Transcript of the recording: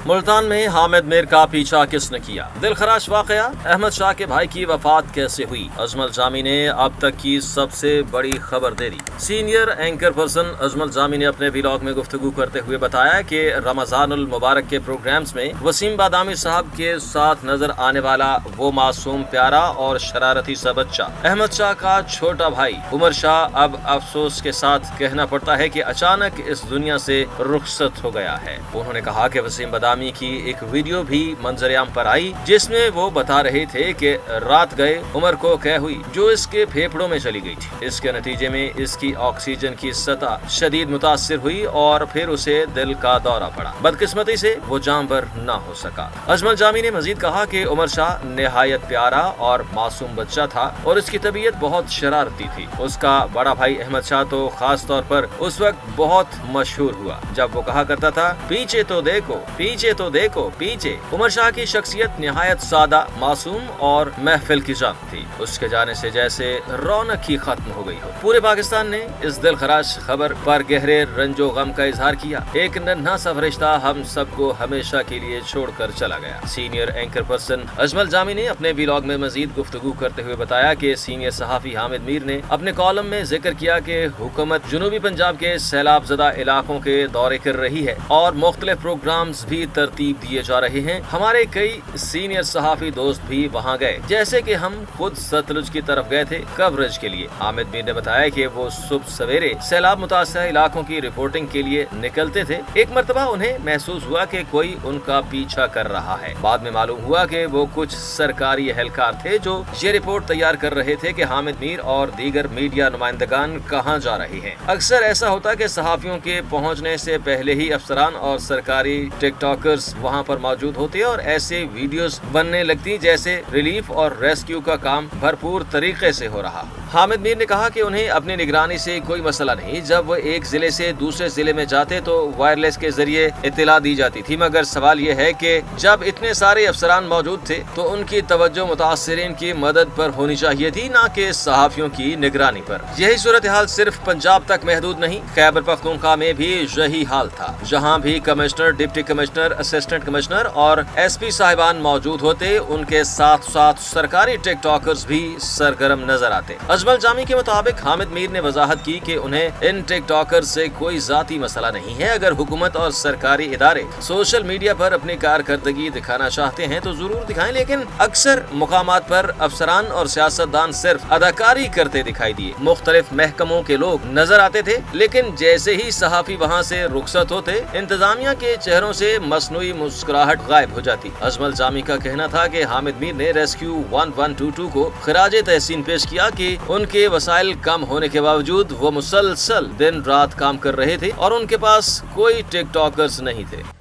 मुल्तान में हामिद मीर का पीछा किसने किया? दिलखराश वाकया, अहमद शाह के भाई की वफात कैसे हुई? अजमल जामी ने अब तक की सबसे बड़ी खबर दे दी। Senior anchor person Ajmal Jami ने अपने व्लॉग में गुफ्तगू करते हुए बताया कि रमजानुल मुबारक के प्रोग्राम्स में वसीम बादामी साहब के साथ नजर आने वाला वो मासूम प्यारा और शरारती सा बच्चा अहमद शाह का छोटा भाई उमर शाह अब अफसोस के साथ कहना पड़ता है कि अचानक इस दुनिया से रुखसत हो गया है। उन्होंने कहा कि वसीम बादामी की एक वीडियो भी मंजरेआम पर आई जिसमें वो बता रहे थे कि रात गए उमर को कैद हुई जो इसके फेफड़ों में चली गई थी। इसके नतीजे में इसकी ऑक्सीजन की सतह शदीद मुतासिर हुई और फिर उसे दिल का दौरा पड़ा। बदकिस्मती से वो जानवर न हो सका। अजमल जामी ने मजीद कहा कि उमर शाह निहायत प्यारा और मासूम बच्चा था और इसकी तबीयत बहुत शरारती थी। उसका बड़ा भाई अहमद शाह तो खास तौर पर उस वक्त बहुत मशहूर हुआ जब वो कहा करता था, पीछे तो देखो, पीछे तो देखो, पीछे। उमर शाह की शख्सियत निहायत सादा, मासूम और महफिल की जान थी। उसके जाने से जैसे रौनक ही खत्म हो गई हो। पूरे पाकिस्तान ने इस दिलखराश खबर पर गहरे रंजो गम का इजहार किया। एक नन्हा सा फरिश्ता हम सबको हमेशा के लिए छोड़कर चला गया। Senior anchor person Ajmal Jami ने अपने व्लॉग में मजीद गुफ्तगू करते हुए बताया कि सीनियर सहाफी हामिद मीर ने अपने कॉलम में जिक्र किया कि हुकूमत जनूबी पंजाब के सैलाब ज़दा इलाकों के दौरे कर रही है और मुख्तलिफ प्रोग्राम्स भी तरतीब दिए जा रहे हैं। हमारे कई सीनियर सहाफी दोस्त भी वहां गए, जैसे कि हम खुद सतलुज की तरफ गए थे कवरेज के लिए। हामिद मीर ने बताया कि वो सुबह सवेरे सैलाब मुतासरा इलाकों की रिपोर्टिंग के लिए निकलते थे। एक मरतबा उन्हें महसूस हुआ कि कोई उनका पीछा कर रहा है। बाद में मालूम हुआ कि वो कुछ सरकारी एहलकार थे जो ये रिपोर्ट तैयार कर रहे थे कि हामिद मीर और दीगर मीडिया नुमाइंदगान कहाँ जा रहे हैं। अक्सर ऐसा होता कि सहाफियों के पहुंचने से पहले ही अफसरान और सरकारी टिकटॉकर्स वहां पर मौजूद होते और ऐसे वीडियोस बनने लगती जैसे रिलीफ और रेस्क्यू का काम भरपूर तरीके से हो रहा। हामिद मीर ने कहा कि उन्हें अपनी निगरानी से कोई मसला नहीं। जब वो एक जिले से दूसरे जिले में जाते तो वायरलेस के जरिए इत्तला दी जाती थी, मगर सवाल ये है कि जब इतने सारे अफसरान मौजूद थे तो उनकी तवज्जो मुतासिरीन की मदद पर होनी चाहिए थी, न कि सहाफियों की निगरानी पर। यही सूरत हाल सिर्फ पंजाब तक महदूद नहीं, खैबर पख्तूनख्वा में भी यही हाल था। जहां भी commissioner, deputy commissioner, assistant commissioner और एसपी साहिबान मौजूद होते, उनके साथ साथ सरकारी टिकटॉकर्स भी सरगर्म नजर आते। अजमल जामी के मुताबिक हामिद मीर ने वजाहत की कि उन्हें इन टिकटॉकर्स से कोई जाती मसला नहीं है। अगर हुकूमत और सरकारी इदारे सोशल मीडिया पर अपनी कारकर्दगी दिखाना चाहते हैं तो जरूर दिखाएं, लेकिन अक्सर मुकामात पर अफसरान और सियासतदान सिर्फ अदाकारी करते दिखाई दिए। मुख्तलिफ महकमों के लोग नजर आते थे, लेकिन जैसे ही सहाफी वहां से रुखसत होते इंतजामिया के चेहरों से मसनूई मुस्कुराहट गायब हो जाती। अजमल जामी का कहना था कि हामिद मीर ने रेस्क्यू 1122 को खिराजे तहसीन पेश किया कि उनके वसाइल कम होने के बावजूद वो मुसलसल दिन रात काम कर रहे थे और उनके पास कोई टिकटॉकर्स नहीं थे।